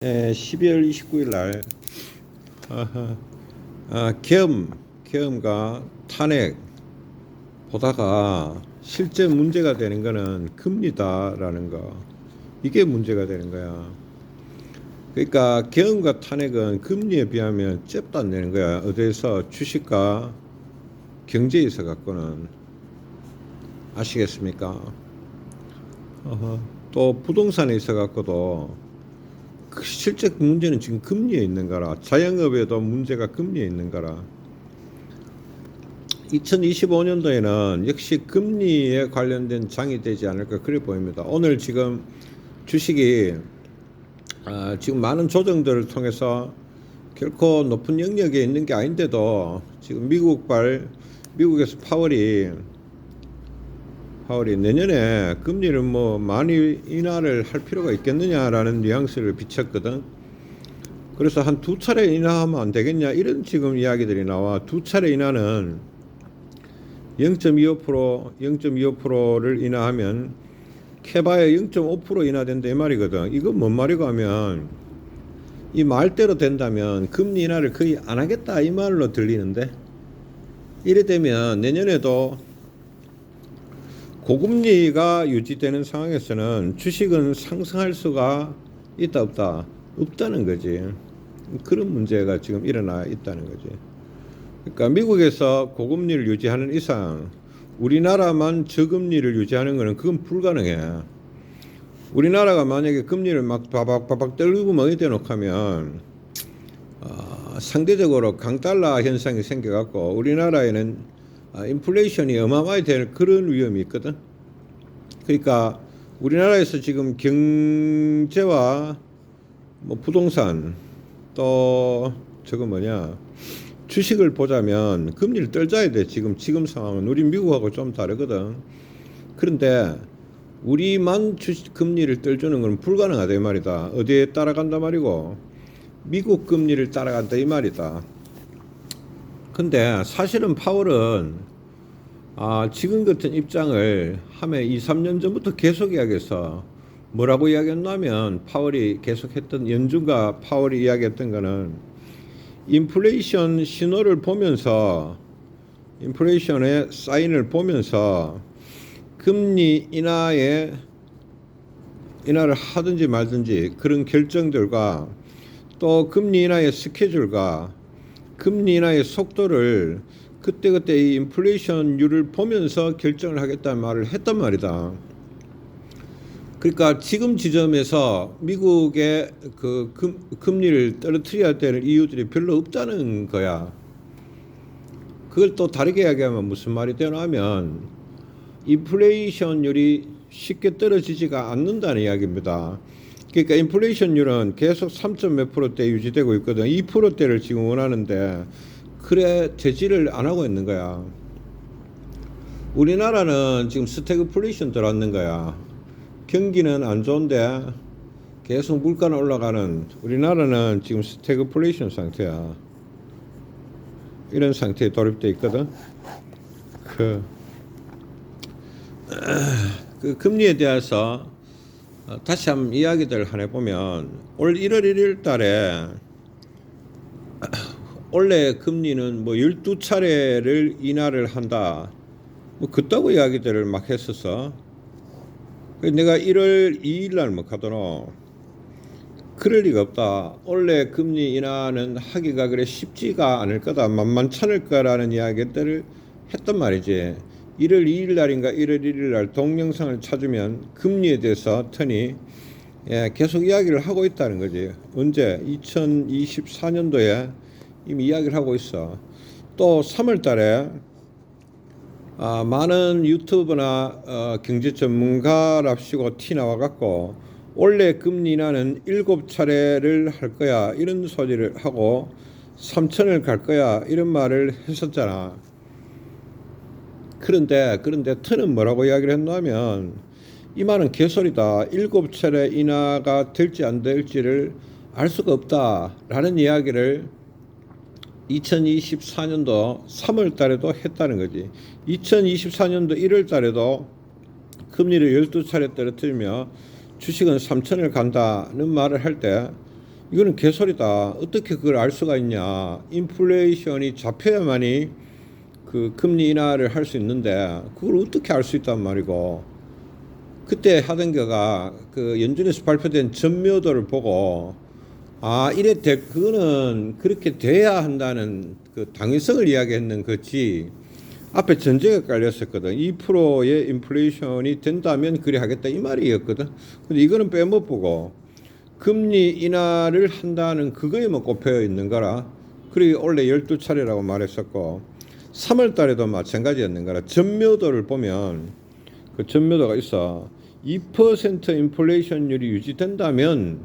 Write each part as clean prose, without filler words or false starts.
12월 29일 날 계엄과 탄핵 보다가 실제 문제가 되는 거는 금리다라는 거, 이게 문제가 되는 거야. 그러니까 계엄과 탄핵은 금리에 비하면 잽도 안 되는 거야. 어디에서? 주식과 경제에 있어 갖고는. 아시겠습니까? 또 부동산에 있어 갖고도 실제 문제는 지금 금리에 있는 거라. 자영업에도 문제가 금리에 있는 거라. 2025년도에는 역시 금리에 관련된 장이 되지 않을까 그래 보입니다. 오늘 지금 주식이 지금 많은 조정들을 통해서 결코 높은 영역에 있는 게 아닌데도 지금 미국에서 파월이 내년에 금리를 뭐 많이 인하를 할 필요가 있겠느냐라는 뉘앙스를 비쳤거든. 그래서 한 두 차례 인하하면 안 되겠냐 이런 지금 이야기들이 나와. 두 차례 인하는 0.25%를 인하하면 캐봐야 0.5% 인하된다 이 말이거든. 이건 뭔 말이고 하면 이 말대로 된다면 금리 인하를 거의 안 하겠다 이 말로 들리는데, 이래 되면 내년에도 고금리가 유지되는 상황에서는 주식은 상승할 수가 있다 없다? 없다는 거지. 그런 문제가 지금 일어나 있다는 거지. 그러니까 미국에서 고금리를 유지하는 이상 우리나라만 저금리를 유지하는 것은 그건 불가능해. 우리나라가 만약에 금리를 막 바박 떨고 뭐 이대 놓고 하면 상대적으로 강달러 현상이 생겨갖고 우리나라에는 인플레이션이 어마어마하게 될 그런 위험이 있거든. 그러니까 우리나라에서 지금 경제와 뭐 부동산 또 주식을 보자면 금리를 떨자야 돼. 지금 상황은 우리 미국하고 좀 다르거든. 그런데 우리만 주식 금리를 떨주는 건 불가능하다 이 말이다. 어디에 따라간다 말이고 미국 금리를 따라간다 이 말이다. 근데 사실은 파월은 지금 같은 입장을 하면 2, 3년 전부터 계속 이야기해서 뭐라고 이야기했냐면, 파월이 계속했던, 연준과 파월이 이야기했던 거는 인플레이션 신호를 보면서, 인플레이션의 사인을 보면서 금리 인하를 하든지 말든지 그런 결정들과 또 금리 인하의 스케줄과 금리 인하의 속도를 그때그때 이 인플레이션율을 보면서 결정을 하겠다는 말을 했단 말이다. 그러니까 지금 지점에서 미국의 그 금리를 떨어뜨려야 되는 이유들이 별로 없다는 거야. 그걸 또 다르게 이야기하면 무슨 말이 되나 하면 인플레이션율이 쉽게 떨어지지가 않는다는 이야기입니다. 그러니까 인플레이션율은 계속 3점 몇 %대 유지되고 있거든. 2%대를 지금 원하는데 그래 되지를 안 하고 있는 거야. 우리나라는 지금 스태그플레이션 들어왔는 거야. 경기는 안 좋은데 계속 물가는 올라가는, 우리나라는 지금 스태그플레이션 상태야. 이런 상태에 돌입돼 있거든. 그 금리에 대해서 다시 한번 이야기들 하나 해보면, 올 1월 1일 달에 원래 금리는 뭐 12차례를 인하를 한다 뭐 그따구 이야기들을 막 했었어. 내가 1월 2일 날 뭐 하더노, 그럴 리가 없다. 원래 금리 인하는 하기가 그래 쉽지가 않을 거다. 만만찮을 거라는 이야기들을 했단 말이지. 1월 2일 날인가 1월 1일 날 동영상을 찾으면 금리에 대해서 터니 계속 이야기를 하고 있다는 거지. 언제? 2024년도에 이미 이야기를 하고 있어. 또 3월 달에 많은 유튜브나 경제 전문가랍시고 티 나와갖고 원래 금리 인하는 7차례를 할 거야 이런 소리를 하고 3천을 갈 거야 이런 말을 했었잖아. 그런데 트는 뭐라고 이야기를 했냐면, 이 말은 개소리다. 7차례 인하가 될지 안 될지를 알 수가 없다라는 이야기를 2024년도 3월 달에도 했다는 거지. 2024년도 1월 달에도 금리를 12차례 떨어뜨리며 주식은 3천을 간다는 말을 할 때 이거는 개소리다. 어떻게 그걸 알 수가 있냐. 인플레이션이 잡혀야만이 그 금리 인하를 할 수 있는데 그걸 어떻게 알 수 있단 말이고. 그때 하던가가 그 연준에서 발표된 전묘도를 보고 그거는 그렇게 돼야 한다는 그 당위성을 이야기했는 거지. 앞에 전제가 깔렸었거든. 2%의 인플레이션이 된다면 그래 하겠다 이 말이었거든. 근데 이거는 빼못 보고 금리 인하를 한다는 그거에만 꼽혀 있는 거라. 그리고 원래 12차례라고 말했었고 3월 달에도 마찬가지였는 거라. 전묘도를 보면 그 전묘도가 있어. 2% 인플레이션율이 유지된다면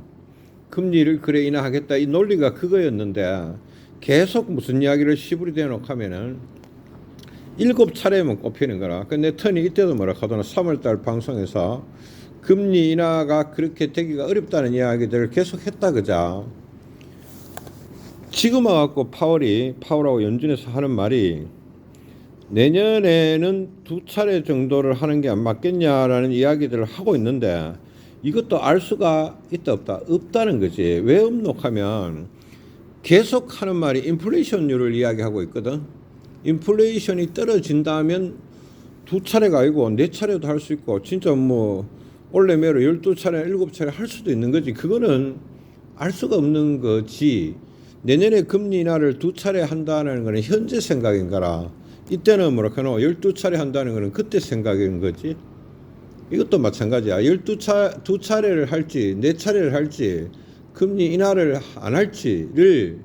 금리를 그래 인하하겠다 이 논리가 그거였는데 계속 무슨 이야기를 시부리 대놓고 하면은 7차례만 꼽히는 거라. 근데 턴이 이때도 뭐라 하더나 3월달 방송에서 금리 인하가 그렇게 되기가 어렵다는 이야기들을 계속 했다 그자. 지금 와갖고 파월하고 연준에서 하는 말이 내년에는 2차례 정도를 하는 게 안 맞겠냐라는 이야기들을 하고 있는데 이것도 알 수가 있다 없다 없다는 거지. 왜 없노하면 계속 하는 말이 인플레이션율을 이야기하고 있거든. 인플레이션이 떨어진다면 2차례가 아니고 4차례도 할 수 있고 진짜 뭐 올해매로 12차례 7차례 할 수도 있는 거지. 그거는 알 수가 없는 거지. 내년에 금리 인하를 2차례 한다는 거는 현재 생각인 거라. 이때는 뭐라 카노 12차례 한다는 거는 그때 생각인 거지. 이것도 마찬가지야. 2차례를 할지 4차례를 할지 금리 인하를 안 할지를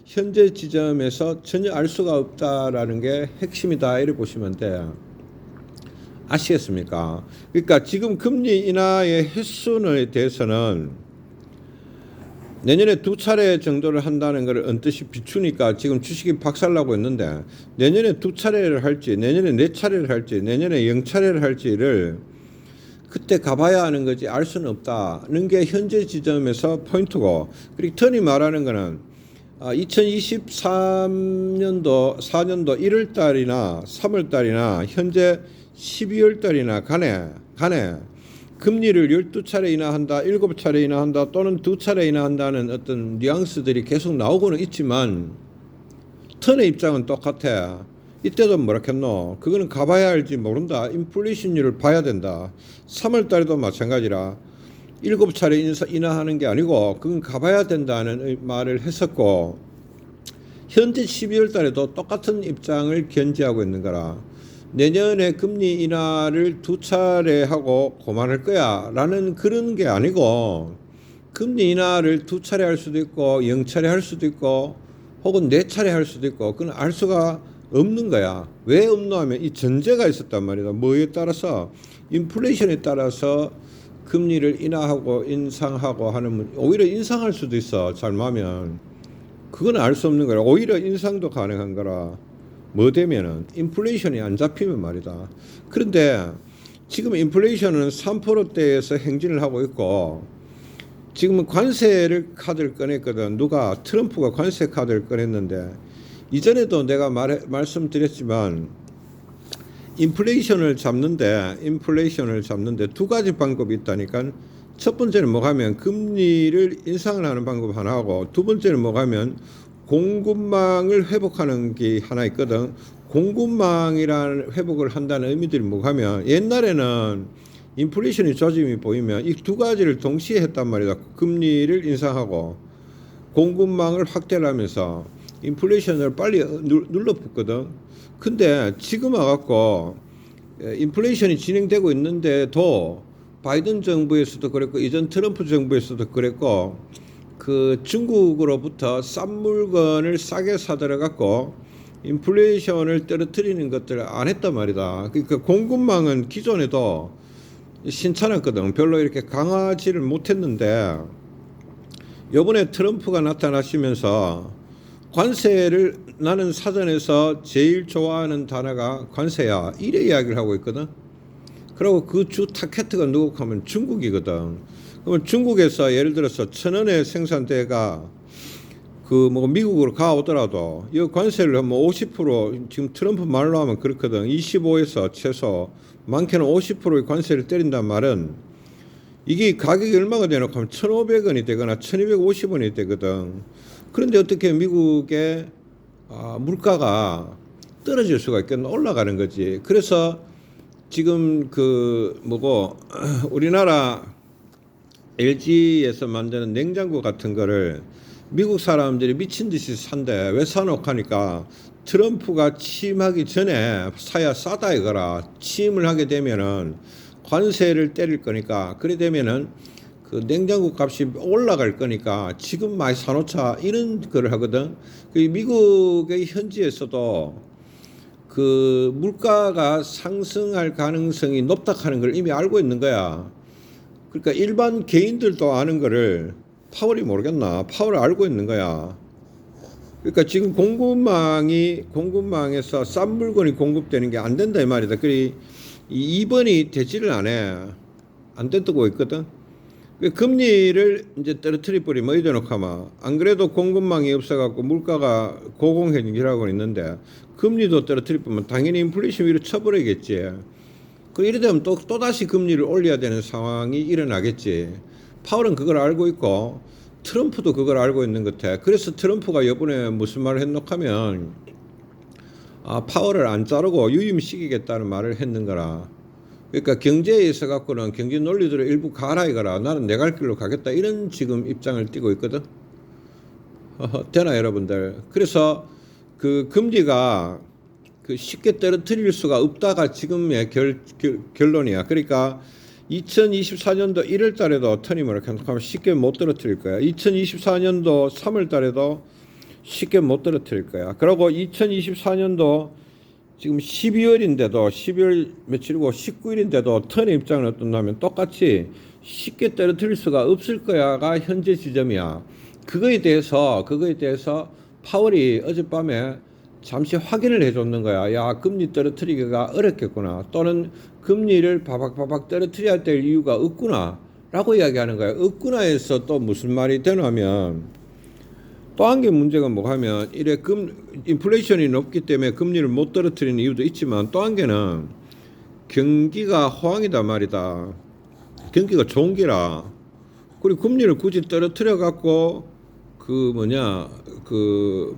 현재 지점에서 전혀 알 수가 없다라는 게 핵심이다 이렇게 보시면 돼. 아시겠습니까? 그러니까 지금 금리 인하의 횟수에 대해서는 내년에 2차례 정도를 한다는 것을 언뜻이 비추니까 지금 주식이 박살나고 있는데 내년에 2차례를 할지 내년에 4차례를 할지 내년에 0차례를 할지를 그때 가봐야 하는 거지 알 수는 없다는 게 현재 지점에서 포인트고. 그리고 턴이 말하는 거는 2023년도 4년도 1월 달이나 3월 달이나 현재 12월 달이나 간에 금리를 12차례 인하한다, 7차례 인하한다 또는 2차례 인하한다는 어떤 뉘앙스들이 계속 나오고는 있지만 턴의 입장은 똑같아. 이때도 뭐라 했노? 그거는 가봐야 알지 모른다. 인플레이션율을 봐야 된다. 3월 달에도 마찬가지라 7차례 인하하는 게 아니고 그건 가봐야 된다는 말을 했었고 현재 12월 달에도 똑같은 입장을 견지하고 있는 거라. 내년에 금리 인하를 2차례 하고 그만할 거야 라는 그런 게 아니고 금리 인하를 2차례 할 수도 있고 0차례 할 수도 있고 혹은 4차례 할 수도 있고 그건 알 수가 없는 거야. 왜 없노 하면 이 전제가 있었단 말이다. 뭐에 따라서 인플레이션에 따라서 금리를 인하하고 인상하고 하는 오히려 인상할 수도 있어. 잘못하면 그건 알 수 없는 거라. 오히려 인상도 가능한 거라. 뭐 되면은 인플레이션이 안 잡히면 말이다. 그런데 지금 인플레이션은 3%대에서 행진을 하고 있고 지금은 관세를 카드를 꺼냈거든. 누가 트럼프가 관세 카드를 꺼냈는데 이전에도 내가 말씀드렸지만 인플레이션을 잡는데 두 가지 방법이 있다니까. 첫 번째는 뭐 하면 금리를 인상을 하는 방법 하나 하고 두 번째는 뭐 하면 공급망을 회복하는 게 하나 있거든. 공급망이라는 회복을 한다는 의미들이 뭐 하면 옛날에는 인플레이션이 조짐이 보이면 이 두 가지를 동시에 했단 말이다. 금리를 인상하고 공급망을 확대를 하면서 인플레이션을 빨리 눌러붙거든. 근데 지금 와갖고 인플레이션이 진행되고 있는데도 바이든 정부에서도 그랬고 이전 트럼프 정부에서도 그랬고 그 중국으로부터 싼 물건을 싸게 사들어갖고 인플레이션을 떨어뜨리는 것들을 안 했단 말이다. 그러니까 공급망은 기존에도 신찮았거든. 별로 이렇게 강하지를 못했는데 요번에 트럼프가 나타나시면서 관세를 나는 사전에서 제일 좋아하는 단어가 관세야 이래 이야기를 하고 있거든. 그리고 그 주 타켓트가 누구 하면 중국이거든. 그러면 중국에서 예를 들어서 1,000원의 생산대가 그 뭐 미국으로 가오더라도 이 관세를 하면 50% 지금 트럼프 말로 하면 그렇거든. 25에서 최소 많게는 50%의 관세를 때린단 말은 이게 가격이 얼마가 되놓고 하면 1,500원이 되거나 1,250원이 되거든. 그런데 어떻게 미국의 물가가 떨어질 수가 있겠나? 올라가는 거지. 그래서 지금 그 뭐고 우리나라 LG에서 만드는 냉장고 같은 거를 미국 사람들이 미친 듯이 산대. 왜 사놓고 하니까 트럼프가 취임하기 전에 사야 싸다 이거라. 취임을 하게 되면은 관세를 때릴 거니까 그래 되면은 그 냉장고 값이 올라갈 거니까 지금 많이 사놓자 이런 거를 하거든. 그 미국의 현지에서도 그 물가가 상승할 가능성이 높다 하는 걸 이미 알고 있는 거야. 그러니까 일반 개인들도 아는 거를 파월이 모르겠나? 파월을 알고 있는 거야. 그러니까 지금 공급망에서 싼 물건이 공급되는 게 안 된다 이 말이다. 그리 2번이 되지를 안 해. 안 된다고 있거든. 금리를 이제 떨어뜨릴 뻔이 뭐 이래 놓고 하면 안 그래도 공급망이 없어갖고 물가가 고공행진이라고 있는데 금리도 떨어뜨릴 뻔면 당연히 인플레이션 위로 쳐버리겠지. 그 이래 되면 또 다시 금리를 올려야 되는 상황이 일어나겠지. 파월은 그걸 알고 있고 트럼프도 그걸 알고 있는 것 같아. 그래서 트럼프가 이번에 무슨 말을 했노 하면 파월을 안 자르고 유임시키겠다는 말을 했는 거라. 그러니까 경제에 있어 갖고는 경제 논리들을 일부 가라 이거라. 나는 내 갈 길로 가겠다 이런 지금 입장을 띠고 있거든. 되나 여러분들. 그래서 그 금리가 그 쉽게 떨어뜨릴 수가 없다가 지금의 결론이야. 그러니까 2024년도 1월 달에도 터님을 하면 쉽게 못 떨어뜨릴 거야. 2024년도 3월 달에도 쉽게 못 떨어뜨릴 거야. 그리고 2024년도 지금 12월인데도 12월 며칠이고 19일인데도 턴의 입장을 어떤다면 똑같이 쉽게 떨어뜨릴 수가 없을 거야가 현재 지점이야. 그거에 대해서 파월이 어젯밤에 잠시 확인을 해줬는 거야. 야, 금리 떨어뜨리기가 어렵겠구나. 또는 금리를 바박바박 떨어뜨려야 될 이유가 없구나. 라고 이야기하는 거야. 없구나에서 또 무슨 말이 되냐면 또 한 개 문제가 뭐가 하면 이래 인플레이션이 높기 때문에 금리를 못 떨어뜨리는 이유도 있지만 또 한 개는 경기가 호황이다 말이다. 경기가 좋은 기라. 그리고 금리를 굳이 떨어뜨려 갖고 그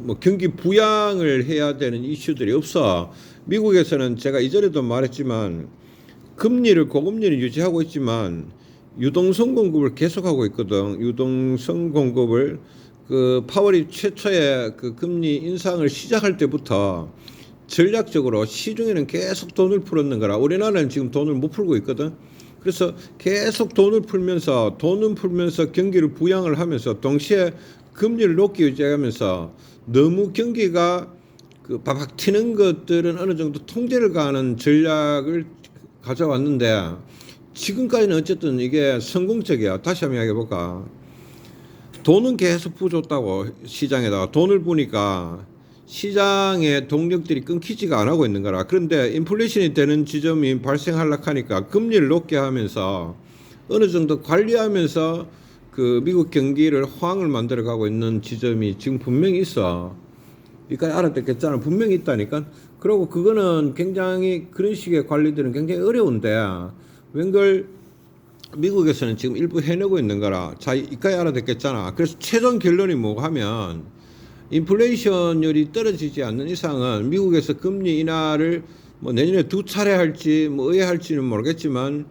뭐 경기 부양을 해야 되는 이슈들이 없어. 미국에서는 제가 이전에도 말했지만 고금리를 유지하고 있지만 유동성 공급을 계속하고 있거든. 유동성 공급을 그 파월이 최초에 그 금리 인상을 시작할 때부터 전략적으로 시중에는 계속 돈을 풀었는 거라. 우리나라는 지금 돈을 못 풀고 있거든. 그래서 계속 돈을 풀면서 경기를 부양을 하면서 동시에 금리를 높게 유지하면서 너무 경기가 그 바박 튀는 것들은 어느 정도 통제를 가하는 전략을 가져왔는데 지금까지는 어쨌든 이게 성공적이야. 다시 한번 이야기해 볼까. 돈은 계속 부어줬다고. 시장에다가 돈을 부니까 시장의 동력들이 끊기지가 안 하고 있는 거라. 그런데 인플레이션이 되는 지점이 발생하려고 하니까 금리를 높게 하면서 어느 정도 관리하면서 그 미국 경기를 호황을 만들어 가고 있는 지점이 지금 분명히 있어. 그러니까 알아듣겠잖아. 분명히 있다니까. 그리고 그거는 굉장히 그런 식의 관리들은 굉장히 어려운데 웬걸 미국에서는 지금 일부 해내고 있는 거라. 자, 이까지 알아듣겠잖아. 그래서 최종 결론이 뭐가 하면 인플레이션율이 떨어지지 않는 이상은 미국에서 금리 인하를 뭐 내년에 2차례 할지 뭐 의회할지는 모르겠지만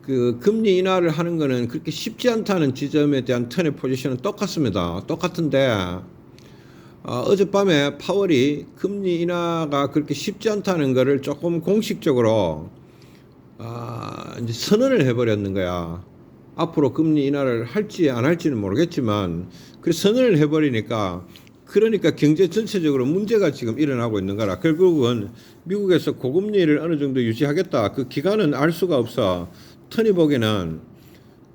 그 금리 인하를 하는 거는 그렇게 쉽지 않다는 지점에 대한 턴의 포지션은 똑같습니다. 똑같은데 어젯밤에 파월이 금리 인하가 그렇게 쉽지 않다는 거를 조금 공식적으로 이제 선언을 해버렸는 거야. 앞으로 금리 인하를 할지 안 할지는 모르겠지만 그래서 선언을 해버리니까 그러니까 경제 전체적으로 문제가 지금 일어나고 있는 거라. 결국은 미국에서 고금리를 어느 정도 유지하겠다. 그 기간은 알 수가 없어. 턴이 보기에는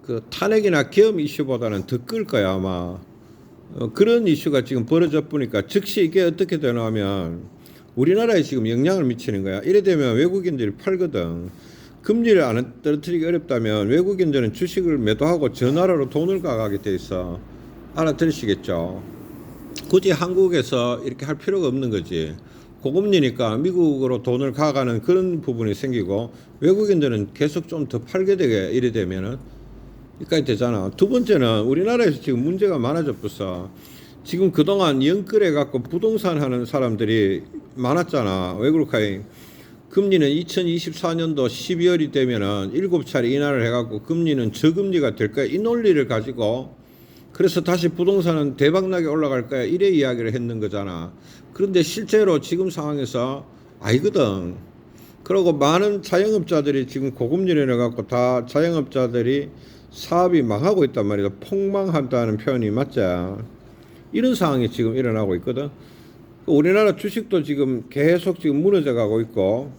그 탄핵이나 계엄 이슈보다는 더 끌 거야 아마. 그런 이슈가 지금 벌어져 보니까 즉시 이게 어떻게 되나 하면 우리나라에 지금 영향을 미치는 거야. 이래 되면 외국인들이 팔거든. 금리를 안 떨어뜨리기 어렵다면 외국인들은 주식을 매도하고 저 나라로 돈을 가게 돼 있어. 알아들으시겠죠? 굳이 한국에서 이렇게 할 필요가 없는 거지. 고금리니까 미국으로 돈을 가가는 그런 부분이 생기고 외국인들은 계속 좀 더 팔게 되게 이래 되면은 여기까지 되잖아. 두 번째는 우리나라에서 지금 문제가 많아져 버렸어. 지금 그동안 연끌해 갖고 부동산 하는 사람들이 많았잖아. 왜 그럴까요? 금리는 2024년도 12월이 되면은 7차례 인하를 해갖고 금리는 저금리가 될 거야. 이 논리를 가지고 그래서 다시 부동산은 대박나게 올라갈 거야. 이래 이야기를 했는 거잖아. 그런데 실제로 지금 상황에서 아니거든. 그리고 많은 자영업자들이 지금 고금리를 해갖고 다 자영업자들이 사업이 망하고 있단 말이다. 폭망한다는 표현이 맞지? 이런 상황이 지금 일어나고 있거든. 우리나라 주식도 지금 계속 지금 무너져 가고 있고,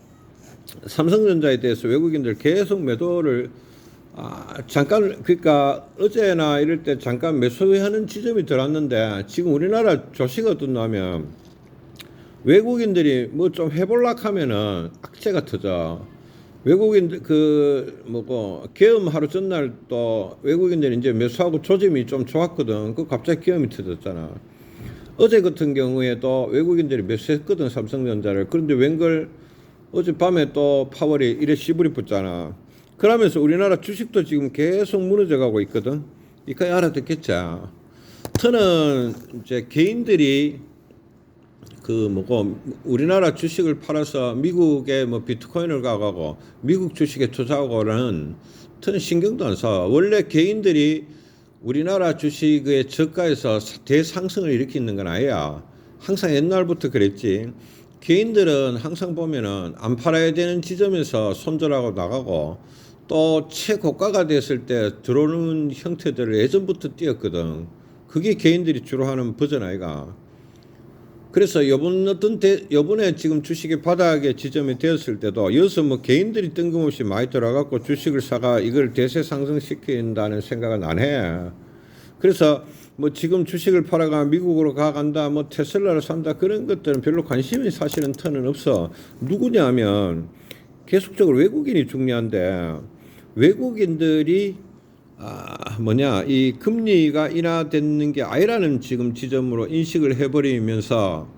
삼성전자에 대해서 외국인들 계속 매도를 잠깐, 그러니까 어제나 이럴 때 잠깐 매수하는 지점이 들어왔는데, 지금 우리나라 조식 어떻냐면 외국인들이 뭐 좀 해볼락 하면은 악재가 터져. 외국인들 계엄 하루 전날 또 외국인들이 이제 매수하고 조짐이 좀 좋았거든. 그 갑자기 계엄이 터졌잖아. 어제 같은 경우에도 외국인들이 매수했거든, 삼성전자를. 그런데 웬걸 어젯밤에 또 파월이 이래 시불이 붙잖아. 그러면서 우리나라 주식도 지금 계속 무너져 가고 있거든. 이까지 알아듣겠지. 저는 이제 개인들이 우리나라 주식을 팔아서 미국에 뭐 비트코인을 가고 미국 주식에 투자하고는 저는 신경도 안 써. 원래 개인들이 우리나라 주식의 저가에서 대상승을 일으키는 건 아니야. 항상 옛날부터 그랬지. 개인들은 항상 보면은 안 팔아야 되는 지점에서 손절하고 나가고 또 최고가가 됐을 때 들어오는 형태들을 예전부터 띄었거든. 그게 개인들이 주로 하는 버전 아이가. 그래서 요번에 지금 주식이 바닥의 지점이 되었을 때도 여기서 뭐 개인들이 뜬금없이 많이 들어가고 주식을 사가 이걸 대세 상승시킨다는 생각은 안 해. 그래서 뭐 지금 주식을 팔아가 미국으로 가간다, 뭐 테슬라를 산다, 그런 것들은 별로 관심이 사실은 터는 없어. 누구냐면 계속적으로 외국인이 중요한데, 외국인들이 이 금리가 인하되는 게 아니라는 지금 지점으로 인식을 해버리면서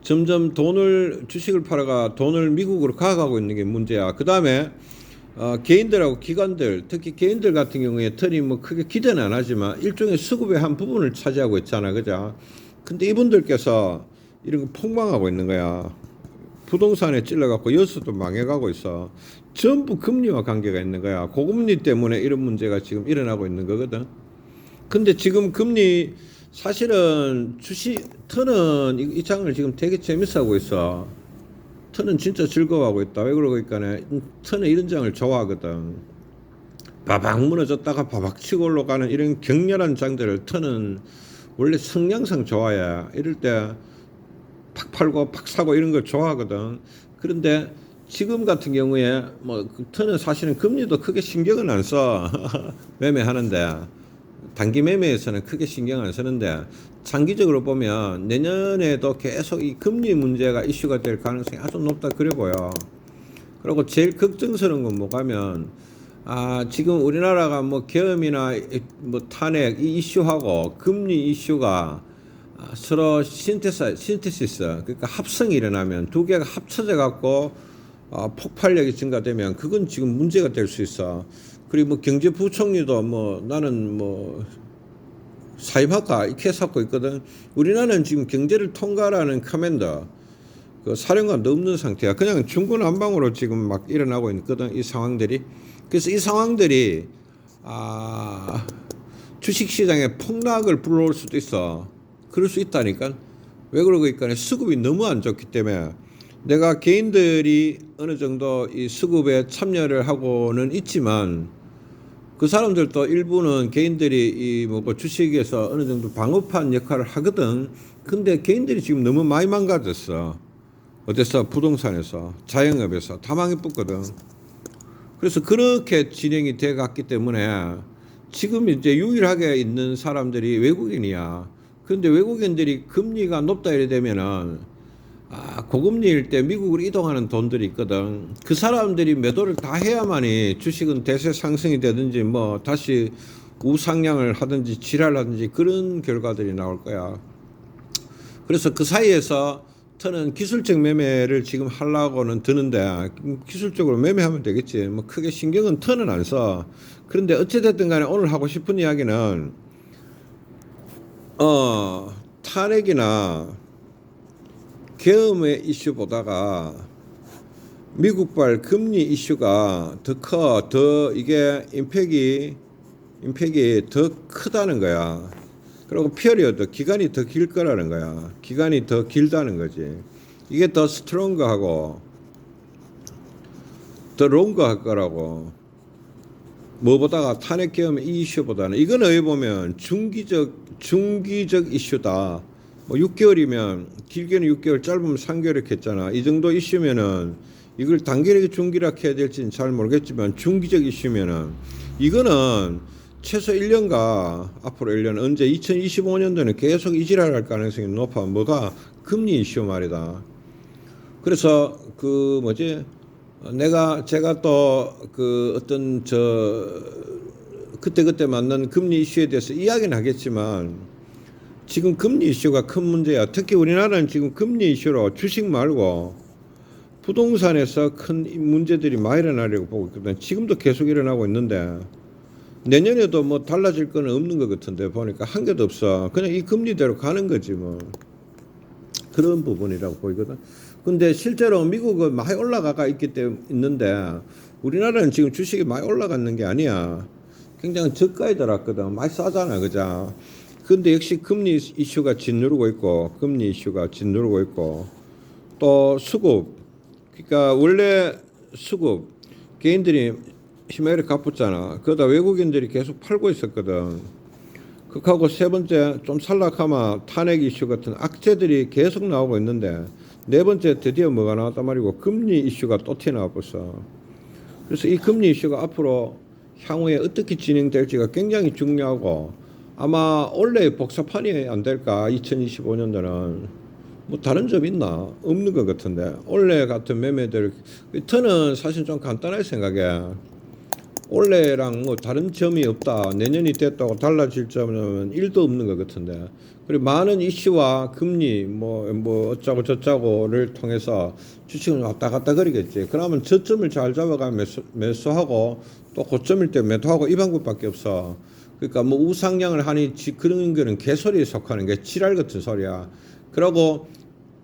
점점 주식을 팔아가 돈을 미국으로 가가고 있는 게 문제야. 그 다음에 개인들하고 기관들, 특히 개인들 같은 경우에 턴이 뭐 크게 기대는 안 하지만 일종의 수급의 한 부분을 차지하고 있잖아. 그죠? 근데 이분들께서 이런 거 폭망하고 있는 거야. 부동산에 찔러갖고 여수도 망해가고 있어. 전부 금리와 관계가 있는 거야. 고금리 때문에 이런 문제가 지금 일어나고 있는 거거든. 근데 지금 금리 사실은 턴은 이 장을 지금 되게 재밌어 하고 있어. 턴은 진짜 즐거워하고 있다. 왜 그러고 있까네. 턴은 이런 장을 좋아하거든. 바박 무너졌다가 바박 치고 올라가는 이런 격렬한 장들을 턴은 원래 성향상 좋아해. 이럴 때 팍 팔고 팍 사고 이런 걸 좋아하거든. 그런데 지금 같은 경우에 턴은 사실은 금리도 크게 신경은 안 써. 매매하는데 단기 매매에서는 크게 신경 안 쓰는데 장기적으로 보면 내년에도 계속 이 금리 문제가 이슈가 될 가능성이 아주 높다 그래 보여. 그리고 제일 걱정스러운 건 뭐가면 지금 우리나라가 뭐 계엄이나 뭐 탄핵 이 이슈하고 금리 이슈가 서로 신테시스, 그러니까 합성이 일어나면 두 개가 합쳐져 갖고 폭발력이 증가되면 그건 지금 문제가 될 수 있어. 그리고 뭐 경제부총리도 나는 사임할까 이렇게 쌓고 있거든. 우리나라는 지금 경제를 통과하는 커맨더, 그 사령관도 없는 상태야. 그냥 중구난방으로 지금 막 일어나고 있거든, 이 상황들이. 그래서 이 상황들이 주식시장에 폭락을 불러올 수도 있어. 그럴 수 있다니까. 왜 그러고 있까? 수급이 너무 안 좋기 때문에. 내가 개인들이 어느 정도 이 수급에 참여를 하고는 있지만 그 사람들도 일부는 개인들이 주식에서 어느 정도 방어판 역할을 하거든. 근데 개인들이 지금 너무 많이 망가졌어. 어디서? 부동산에서, 자영업에서 다 망해붙거든. 그래서 그렇게 진행이 돼 갔기 때문에 지금 이제 유일하게 있는 사람들이 외국인이야. 그런데 외국인들이 금리가 높다 이래 되면은 고금리일 때 미국으로 이동하는 돈들이 있거든. 그 사람들이 매도를 다 해야만이 주식은 대세 상승이 되든지 다시 우상향을 하든지 지랄하든지 그런 결과들이 나올 거야. 그래서 그 사이에서 터는 기술적 매매를 지금 하려고는 드는데 기술적으로 매매하면 되겠지. 뭐 크게 신경은 터는 안 써. 그런데 어찌됐든 간에 오늘 하고 싶은 이야기는 탄핵이나 계엄의 이슈 보다가 미국발 금리 이슈가 더 커. 더 이게 임팩이 더 크다는 거야. 그리고 피어리어드 기간이 더 길 거라는 거야. 기간이 더 길다는 거지. 이게 더 스트롱거하고 더 롱거할 거라고. 뭐보다가 탄핵 계엄 이 이슈보다는 이건 어디 보면 중기적 이슈다. 뭐 6개월이면 길게는 6개월, 짧으면 3개월 이렇게 했잖아. 이 정도 이슈면은 이걸 단기라게 중기라 해야 될지는 잘 모르겠지만 중기적 이슈면은 이거는 최소 1년가 앞으로 1년 언제 2025년도에는 계속 이지랄할 가능성이 높아. 뭐가 금리 이슈 말이다. 그래서 그 뭐지 제가 또 그 어떤 그때 만난 금리 이슈에 대해서 이야기는 하겠지만 지금 금리 이슈가 큰 문제야. 특히 우리나라는 지금 금리 이슈로 주식 말고 부동산에서 큰 문제들이 많이 일어나려고 보고 있거든. 지금도 계속 일어나고 있는데 내년에도 뭐 달라질 건 없는 것 같은데 보니까 한 개도 없어. 그냥 이 금리대로 가는 거지 뭐. 그런 부분이라고 보이거든. 근데 실제로 미국은 많이 올라가 있는데 우리나라는 지금 주식이 많이 올라갔는 게 아니야. 굉장히 저가에 들어왔거든. 많이 싸잖아, 그죠? 근데 역시 금리 이슈가 짓누르고 있고, 또 수급. 그러니까 원래 수급 개인들이 희망을 갚았잖아. 그러다 외국인들이 계속 팔고 있었거든. 그하고 세 번째 좀 살락하면 탄핵 이슈 같은 악재들이 계속 나오고 있는데 네 번째 드디어 뭐가 나왔단 말이고 금리 이슈가 또 튀어나와 벌써. 그래서 이 금리 이슈가 앞으로 향후에 어떻게 진행될지가 굉장히 중요하고 아마 원래 복사판이 안 될까 2025년도는 뭐 다른 점 있나 없는 것 같은데 원래 같은 매매들 터는 사실 좀 간단하게 생각해. 올해랑 뭐 다른 점이 없다. 내년이 됐다고 달라질 점은 1도 없는 것 같은데. 그리고 많은 이슈와 금리 뭐 어쩌고 저쩌고를 통해서 주식은 왔다 갔다 거리겠지. 그러면 저점을 잘 잡아가면 매수하고 또 고점일 때 매도하고 이 방법밖에 없어. 그러니까 뭐 우상향을 하니 그런 거는 개소리에 속하는 게 지랄 같은 소리야. 그러고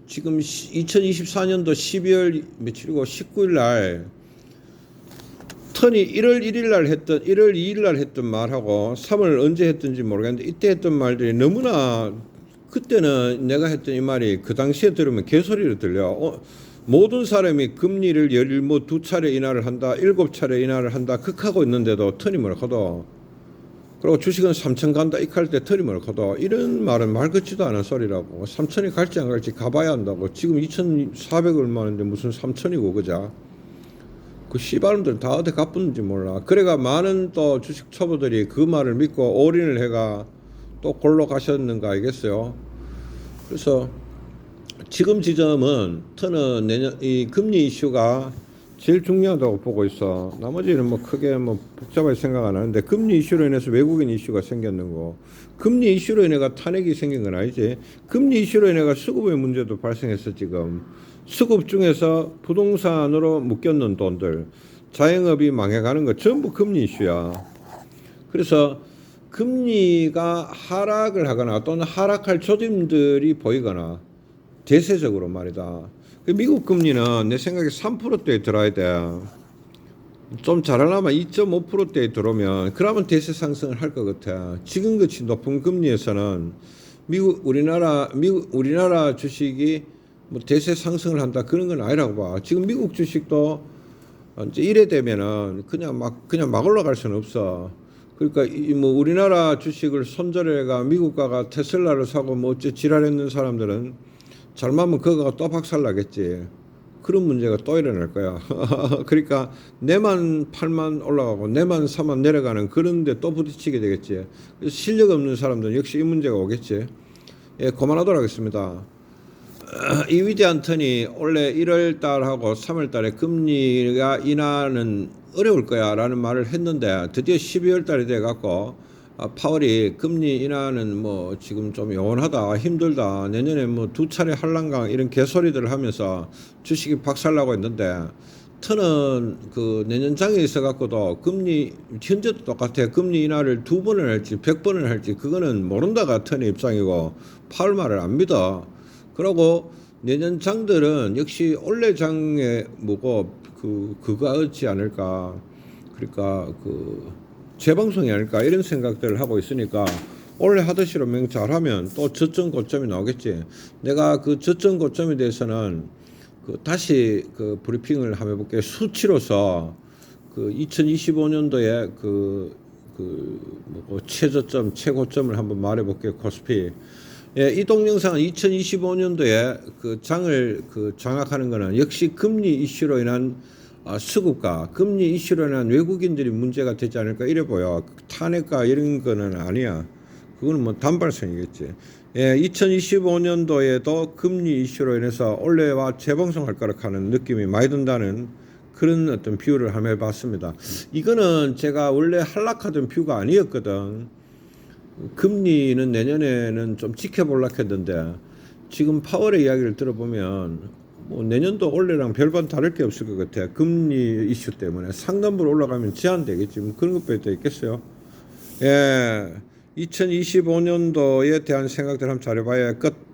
지금 2024년도 12월 며칠이고 19일 날 턴이 1월 2일 날 했던 말하고 3월 언제 했던지 모르겠는데 이때 했던 말들이 너무나 그때는 내가 했던 이 말이 그 당시에 들으면 개소리로 들려. 모든 사람이 금리를 2차례 인하를 한다, 7차례 인하를 한다, 극하고 있는데도 턴이 뭐라고도 그리고 주식은 3천 간다 이할 때 턴이 뭐라고도 이런 말은 말 같지도 않은 소리라고. 3천이 갈지 안 갈지 가봐야 한다고. 지금 2,400 얼마인데 무슨 3천이고 그자. 그 씨발놈들 다 어디 갚았는지 몰라. 그래가 많은 또 주식 초보들이 그 말을 믿고 올인을 해가 또 골로 가셨는가 알겠어요. 그래서 지금 지점은 터는 내년 이 금리 이슈가 제일 중요하다고 보고 있어. 나머지는 뭐 크게 뭐 복잡하게 생각 안 하는데 금리 이슈로 인해서 외국인 이슈가 생겼는 거. 금리 이슈로 인해가 탄핵이 생긴 건 아니지. 금리 이슈로 인해가 수급의 문제도 발생했어 지금. 수급 중에서 부동산으로 묶였는 돈들, 자영업이 망해가는 거 전부 금리 이슈야. 그래서 금리가 하락을 하거나 또는 하락할 조짐들이 보이거나 대세적으로 말이다. 미국 금리는 내 생각에 3%대에 들어야 돼. 좀 잘하려면 2.5%대에 들어오면 그러면 대세 상승을 할 것 같아. 지금같이 높은 금리에서는 우리나라 주식이 뭐 대세 상승을 한다 그런 건 아니라고 봐. 지금 미국 주식도 이제 이래 되면은 그냥 막 올라갈 수는 없어. 그러니까 뭐 우리나라 주식을 손절해가 미국가가 테슬라를 사고 뭐 어째 지랄했는 사람들은 잘못하면 그거가 또 박살 나겠지. 그런 문제가 또 일어날 거야. 그러니까 내만 8만 올라가고 내만 4만 내려가는 그런데 또 부딪히게 되겠지. 그래서 실력 없는 사람들은 역시 이 문제가 오겠지. 예, 그만하도록 하겠습니다. 이 위대한 턴이 원래 1월 달하고 3월 달에 금리가 인하는 어려울 거야 라는 말을 했는데 드디어 12월 달이 돼 갖고 파월이 금리 인하는 뭐 지금 좀 요원하다, 힘들다, 내년에 뭐 2차례 할란강 이런 개소리들을 하면서 주식이 박살나고 있는데, 터는 그 내년 장에 있어 갖고도 금리 현재도 똑같아. 금리 인하를 2번을 할지 100번을 할지 그거는 모른다가 터의 입장이고, 파월 말을 안 믿어. 그러고 내년 장들은 역시 올해 장에 뭐고 그거지 않을까. 그러니까 재방송이 아닐까 이런 생각들을 하고 있으니까, 올해 하듯이로 명 잘하면 또 저점 고점이 나오겠지. 내가 그 저점 고점에 대해서는 다시 브리핑을 한번 해볼게. 수치로서 2025년도에 최저점, 최고점을 한번 말해볼게요. 코스피. 예, 이 동영상은 2025년도에 장을 장악하는 거는 역시 금리 이슈로 인한 수급과 금리 이슈로 인한 외국인들이 문제가 되지 않을까 이래 보여. 탄핵과 이런 거는 아니야. 그거는 뭐 단발성이겠지. 예, 2025년도에도 금리 이슈로 인해서 올해와 재방송할 거라 하는 느낌이 많이 든다는 그런 어떤 뷰를 한번 해봤습니다. 이거는 제가 원래 하락하던 뷰가 아니었거든. 금리는 내년에는 좀 지켜보려고 했는데, 지금 파월의 이야기를 들어보면 뭐 내년도 올해랑 별반 다를 게 없을 것 같아. 금리 이슈 때문에 상단부로 올라가면 제한되겠지. 뭐 그런 것밖에 더 있겠어요. 예, 2025년도에 대한 생각들 한번 잘해봐야 끝.